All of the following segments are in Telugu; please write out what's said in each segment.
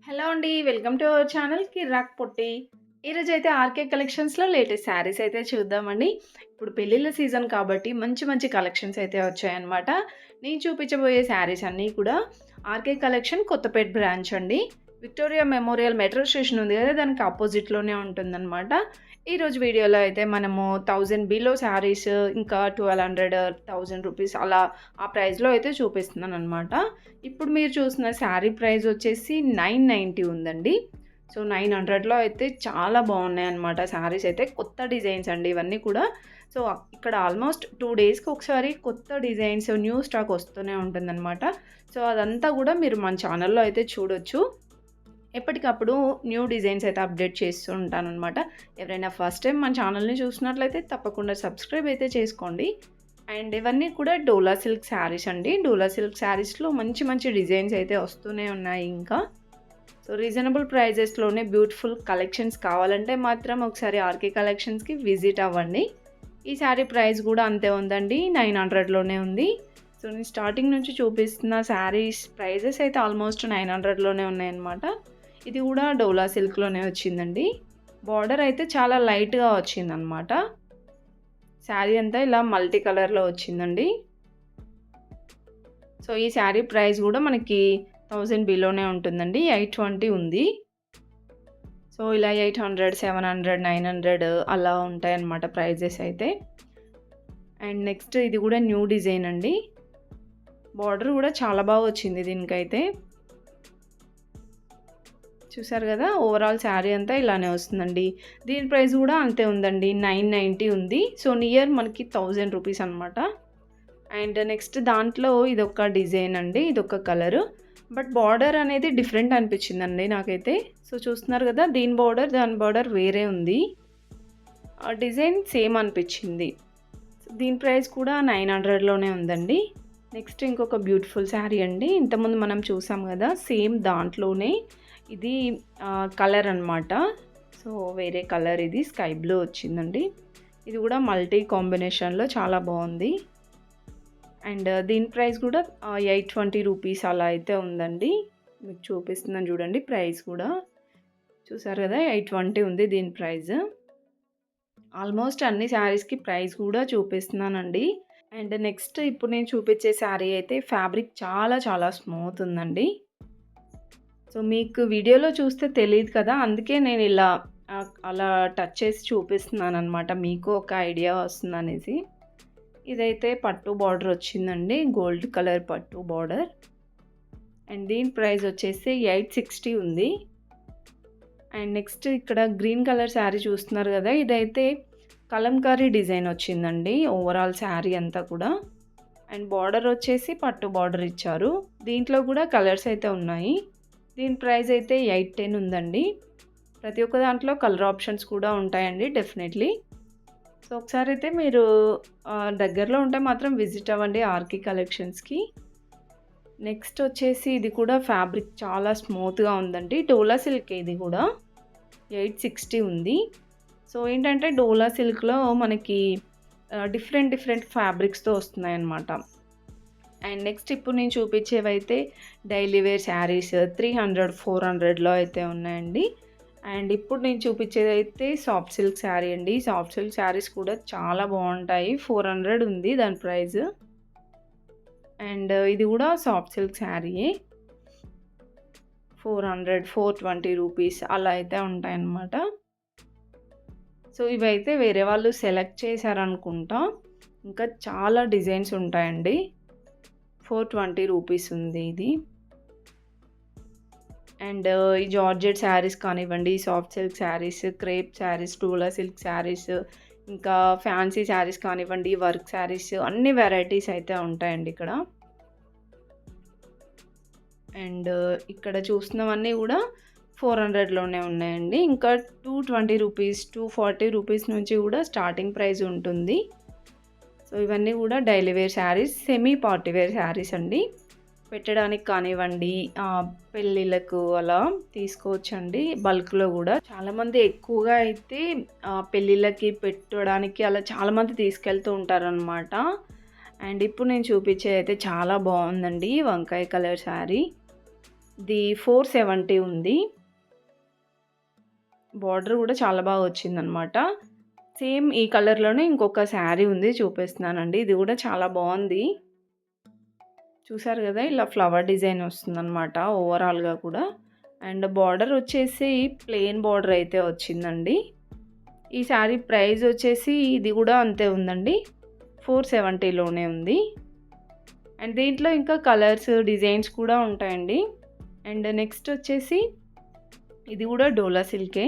హలో అండి. వెల్కమ్ టు అవర్ ఛానల్ కిర్రాక్ పొట్టి. ఈరోజైతే ఆర్‌కే కలెక్షన్స్‌లో లేటెస్ట్ శారీస్ అయితే చూద్దామండి. ఇప్పుడు పెళ్ళిళ్ళ సీజన్ కాబట్టి మంచి మంచి కలెక్షన్స్ అయితే వచ్చాయన్నమాట. నేను చూపించబోయే శారీస్ అన్నీ కూడా ఆర్‌కే కలెక్షన్ కొత్తపేట్ బ్రాంచ్ అండి. విక్టోరియా మెమోరియల్ మెట్రో స్టేషన్ ఉంది కదా! దానికి అపోజిట్‌లోనే ఉంటుందన్నమాట. ఈరోజు వీడియోలో అయితే మనము 1000 బిలో శారీస్ ఇంకా 1200, 1000 రూపీస్ అలా ఆ ప్రైస్‌లో అయితే చూపిస్తున్నానన్నమాట. ఇప్పుడు మీరు చూసిన శారీ ప్రైస్ వచ్చేసి 990 ఉందండి. సో, 900లో అయితే చాలా బాగున్నాయన్నమాట శారీస్ అయితే. కొత్త డిజైన్స్ అండి ఇవన్నీ కూడా. సో, ఇక్కడ ఆల్మోస్ట్ 2 డేస్‌కి ఒకసారి కొత్త డిజైన్స్, న్యూ స్టాక్ వస్తూనే ఉంటుందన్నమాట. సో, అదంతా కూడా మీరు మన ఛానల్‌లో అయితే చూడొచ్చు. ఎప్పటికప్పుడు న్యూ డిజైన్స్ అయితే అప్డేట్ చేస్తూ ఉంటానన్నమాట. ఎవరైనా ఫస్ట్ టైం మన ఛానల్‌ని చూసినట్లయితే తప్పకుండా సబ్స్క్రైబ్ అయితే చేసుకోండి. అండ్ ఇవన్నీ కూడా డోలా సిల్క్ శారీస్ అండి. డోలా సిల్క్ శారీస్‌లో మంచి మంచి డిజైన్స్ అయితే వస్తూనే ఉన్నాయి ఇంకా. సో, రీజనబుల్ ప్రైజెస్‌లోనే బ్యూటిఫుల్ కలెక్షన్స్ కావాలంటే మాత్రం ఒకసారి ఆర్‌కే కలెక్షన్స్‌కి విజిట్ అవ్వండి. ఈ శారీ ప్రైస్ కూడా అంతే ఉందండి. 900లోనే ఉంది. సో, నేను స్టార్టింగ్ నుంచి చూపిస్తున్న శారీస్ ప్రైజెస్ అయితే ఆల్మోస్ట్ 900లోనే ఉన్నాయన్నమాట. ఇది కూడా డోలా సిల్క్‌లోనే వచ్చిందండి. బార్డర్ అయితే చాలా లైట్‌గా వచ్చిందనమాట. శారీ అంతా ఇలా మల్టీ కలర్‌లో వచ్చిందండి. సో, ఈ శారీ ప్రైస్ కూడా మనకి 1000 బిలోనే ఉంటుందండి. 820 ఉంది. సో, ఇలా 800, 700, 900 అలా ఉంటాయన్నమాట ప్రైజెస్ అయితే. అండ్ నెక్స్ట్ ఇది కూడా న్యూ డిజైన్ అండి. బార్డర్ కూడా చాలా బాగా వచ్చింది దీనికైతే. చూసారు కదా! ఓవరాల్ శారీ అంతా ఇలానే వస్తుందండి. దీని ప్రైస్ కూడా అంతే ఉందండి. 990 ఉంది. సో, నియర్ మనకి 1000 రూపీస్ అనమాట. అండ్ నెక్స్ట్ దాంట్లో ఇదొక డిజైన్ అండి. ఇదొక కలరు. బట్ బార్డర్ అనేది డిఫరెంట్ అనిపించిందండి నాకైతే. సో, చూస్తున్నారు కదా! దాని బార్డర్ వేరే ఉంది. ఆ డిజైన్ సేమ్ అనిపించింది. దీని ప్రైస్ కూడా 900లోనే ఉందండి. నెక్స్ట్ ఇంకొక బ్యూటిఫుల్ శారీ అండి. ఇంతకుముందు మనం చూసాం కదా! సేమ్ దాంట్లోనే ఇది కలర్ అనమాట. సో, వేరే కలర్ ఇది స్కై బ్లూ వచ్చిందండి. ఇది కూడా మల్టీ కాంబినేషన్‌లో చాలా బాగుంది. అండ్ దీని ప్రైస్ కూడా 820 రూపీస్ అలా అయితే ఉందండి. మీకు చూపిస్తున్నాను చూడండి ప్రైస్ కూడా. చూసారు కదా! 820 ఉంది దీని ప్రైస్. ఆల్మోస్ట్ అన్ని శారీస్‌కి ప్రైస్ కూడా చూపిస్తున్నానండి. అండ్ నెక్స్ట్ ఇప్పుడు నేను చూపించే శారీ అయితే ఫ్యాబ్రిక్ చాలా చాలా స్మూత్ ఉందండి. సో, మీకు వీడియోలో చూస్తే తెలీదు కదా! అందుకే నేను ఇలా అలా టచ్ చేసి చూపిస్తున్నాననమాట. మీకు ఒక ఐడియా వస్తుందనేసి. ఇదైతే పట్టు బార్డర్ వచ్చిందండి. గోల్డ్ కలర్ పట్టు బార్డర్. అండ్ దీని ప్రైస్ వచ్చేసి 860 ఉంది. అండ్ నెక్స్ట్ ఇక్కడ గ్రీన్ కలర్ శారీ చూస్తున్నారు కదా! ఇదైతే కలంకారీ డిజైన్ వచ్చిందండి ఓవరాల్ శారీ అంతా కూడా. అండ్ బార్డర్ వచ్చేసి పట్టు బార్డర్ ఇచ్చారు. దీంట్లో కూడా కలర్స్ అయితే ఉన్నాయి. దీని ప్రైస్ అయితే 810 ఉందండి. ప్రతి ఒక్క దాంట్లో కలర్ ఆప్షన్స్ కూడా ఉంటాయండి డెఫినెట్లీ. సో, ఒకసారి అయితే మీరు దగ్గరలో ఉంటే మాత్రం విజిట్ అవ్వండి ఆర్‌కే కలెక్షన్స్‌కి. నెక్స్ట్ వచ్చేసి ఇది కూడా ఫ్యాబ్రిక్ చాలా స్మూత్‌గా ఉందండి. డోలా సిల్క్ ఇది కూడా 860 ఉంది. సో, ఏంటంటే డోలా సిల్క్‌లో మనకి డిఫరెంట్ డిఫరెంట్ ఫ్యాబ్రిక్స్‌తో వస్తున్నాయన్నమాట. అండ్ నెక్స్ట్ ఇప్పుడు నేను చూపించేవైతే డైలీ వేర్ శారీస్ 300, 400లో అయితే ఉన్నాయండి. అండ్ ఇప్పుడు నేను చూపించేదైతే సాఫ్ట్ సిల్క్ శారీ అండి. సాఫ్ట్ సిల్క్ శారీస్ కూడా చాలా బాగుంటాయి. 400 ఉంది దాని ప్రైస్. అండ్ ఇది కూడా సాఫ్ట్ సిల్క్ శారీయే. 400, 420 రూపీస్ అలా అయితే ఉంటాయన్నమాట. సో, ఇవైతే వేరే వాళ్ళు సెలెక్ట్ చేశారనుకుంటా. ఇంకా చాలా డిజైన్స్ ఉంటాయండి. 420 రూపీస్ ఉంది ఇది. అండ్ ఈ జార్జెట్ శారీస్ కానివ్వండి, soft silk sarees, crepe sarees, dola silk sarees, ఇంకా ఫ్యాన్సీ శారీస్ కానివ్వండి, వర్క్ శారీస్ అన్ని వెరైటీస్ అయితే ఉంటాయండి ఇక్కడ. అండ్ ఇక్కడ చూస్తున్నవన్నీ కూడా 400లోనే ఉన్నాయండి. ఇంకా 220 రూపీస్, 240 రూపీస్ నుంచి కూడా స్టార్టింగ్ ప్రైస్ ఉంటుంది. సో, ఇవన్నీ కూడా daily wear saris, semi party wear saris అండి. పెట్టడానికి కానివ్వండి, పెళ్ళిళ్ళకు అలా తీసుకోవచ్చండి. బల్క్‌లో కూడా చాలామంది ఎక్కువగా అయితే పెళ్ళిళ్ళకి పెట్టడానికి అలా చాలామంది తీసుకెళ్తూ ఉంటారనమాట. అండ్ ఇప్పుడు నేను చూపించేది అయితే చాలా బాగుందండి. వంకాయ కలర్ శారీ. ఇది 470 ఉంది. బార్డర్ కూడా చాలా బాగా వచ్చిందనమాట. సేమ్ ఈ కలర్‌లోనే ఇంకొక శారీ ఉంది చూపిస్తున్నానండి. ఇది కూడా చాలా బాగుంది. చూసారు కదా, ఇలా ఫ్లవర్ డిజైన్ వస్తుందనమాట ఓవరాల్గా కూడా. అండ్ బార్డర్ వచ్చేసి ప్లెయిన్ బార్డర్ అయితే వచ్చిందండి. ఈ శారీ ప్రైస్ వచ్చేసి ఇది కూడా అంతే ఉందండి, 470లోనే ఉంది. అండ్ దీంట్లో ఇంకా కలర్స్ డిజైన్స్ కూడా ఉంటాయండి. అండ్ నెక్స్ట్ వచ్చేసి ఇది కూడా డోలా సిల్కే.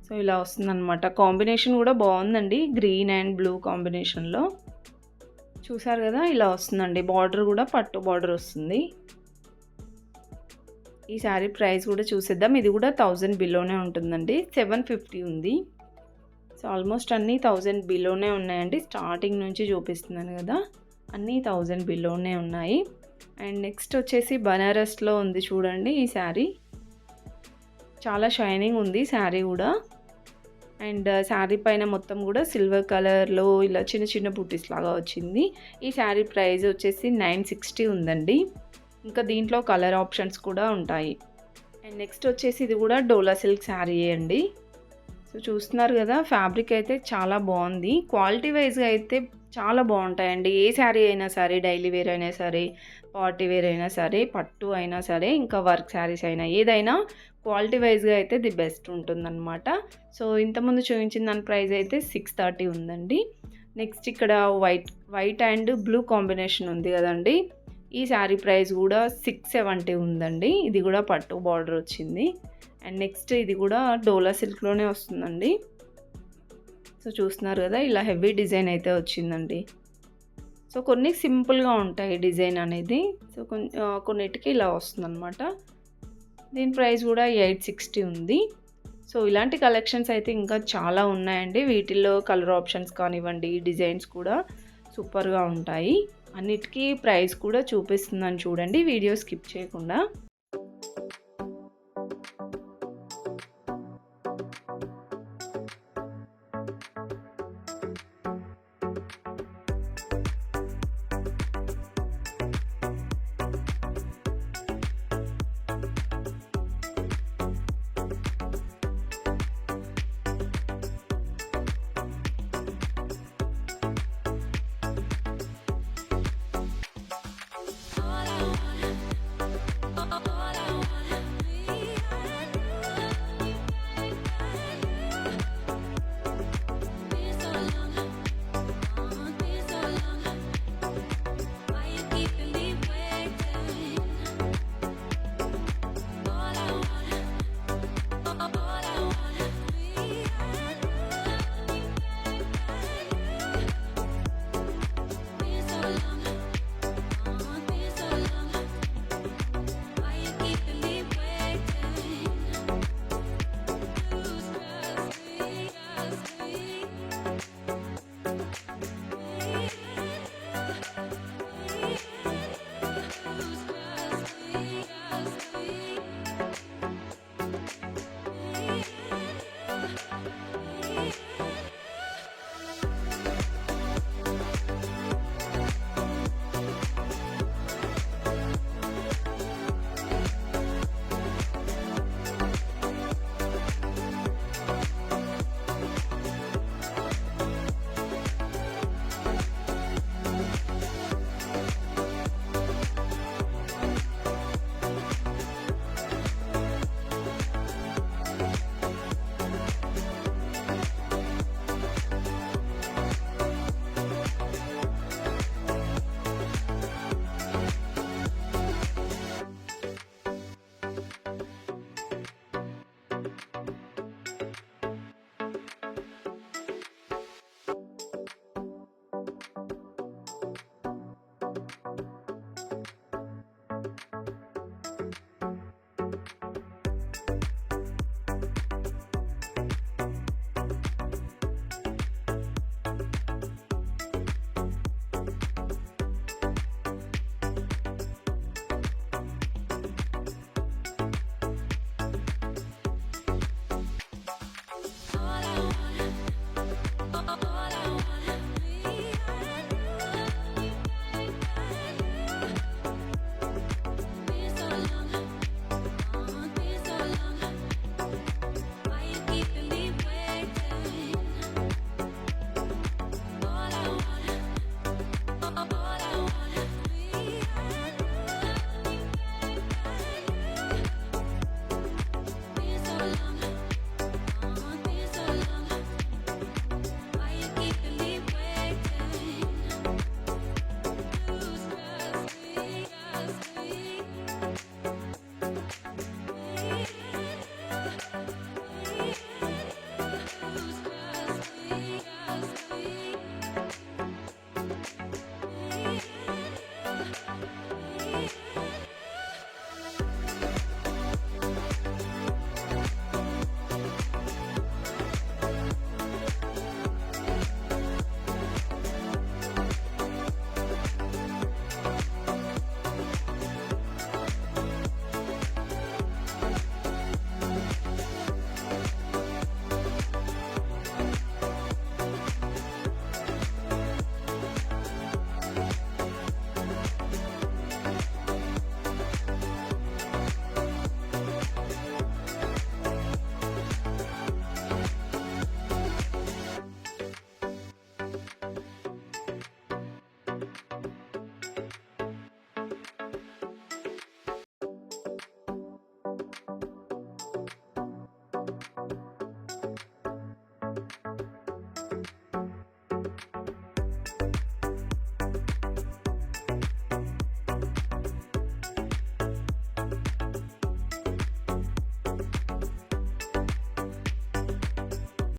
సో ఇలా వస్తుందన్నమాట. కాంబినేషన్ కూడా బాగుందండి, గ్రీన్ అండ్ బ్లూ కాంబినేషన్లో. చూసారు కదా, ఇలా వస్తుందండి. బార్డర్ కూడా పట్టు బార్డర్ వస్తుంది. ఈ శారీ ప్రైస్ కూడా చూసేద్దాం. ఇది కూడా 1000 బిలోనే ఉంటుందండి, 750 ఉంది. సో ఆల్మోస్ట్ అన్నీ 1000 బిలోనే ఉన్నాయండి. స్టార్టింగ్ నుంచి చూపిస్తున్నాను కదా, అన్నీ 1000 బిలోనే ఉన్నాయి. అండ్ నెక్స్ట్ వచ్చేసి బనారస్లో ఉంది చూడండి ఈ శారీ. చాలా షైనింగ్ ఉంది శారీ కూడా. అండ్ శారీ పైన మొత్తం కూడా సిల్వర్ కలర్లో ఇలా చిన్న చిన్న బూటీస్ లాగా వచ్చింది. ఈ శారీ ప్రైస్ వచ్చేసి 960 ఉందండి. ఇంకా దీంట్లో కలర్ ఆప్షన్స్ కూడా ఉంటాయి. అండ్ నెక్స్ట్ వచ్చేసి ఇది కూడా డోలా సిల్క్ శారీ అండి. సో చూస్తున్నారు కదా, ఫ్యాబ్రిక్ అయితే చాలా బాగుంది. క్వాలిటీ వైజ్గా అయితే చాలా బాగుంటాయండి. ఏ శారీ అయినా సరే, డైలీ వేర్ అయినా సరే, పార్టీ వేర్ అయినా సరే, పట్టు అయినా సరే, ఇంకా వర్క్ శారీస్ అయినా, ఏదైనా క్వాలిటీ వైజ్గా అయితే ది బెస్ట్ ఉంటుందన్నమాట. సో ఇంతకుముందు చూపించిన దాని ప్రైస్ అయితే 630 ఉందండి. నెక్స్ట్ ఇక్కడ వైట్ అండ్ బ్లూ కాంబినేషన్ ఉంది కదండి, ఈ శారీ ప్రైస్ కూడా 670 ఉందండి. ఇది కూడా పట్టు బార్డర్ వచ్చింది. అండ్ నెక్స్ట్ ఇది కూడా డోలా సిల్క్లోనే వస్తుందండి. సో చూస్తున్నారు కదా, ఇలా హెవీ డిజైన్ అయితే వచ్చిందండి. సో కొన్ని సింపుల్గా ఉంటాయి డిజైన్ అనేది. సో కొన్నిటికి ఇలా వస్తుందన్నమాట. దీని ప్రైస్ కూడా 860 ఉంది. సో ఇలాంటి కలెక్షన్స్ అయితే ఇంకా చాలా ఉన్నాయండి. వీటిల్లో కలర్ ఆప్షన్స్ కానివ్వండి, డిజైన్స్ కూడా సూపర్గా ఉంటాయి. అన్నిటికీ ప్రైస్ కూడా చూపిస్తున్నాను చూడండి, వీడియో స్కిప్ చేయకుండా.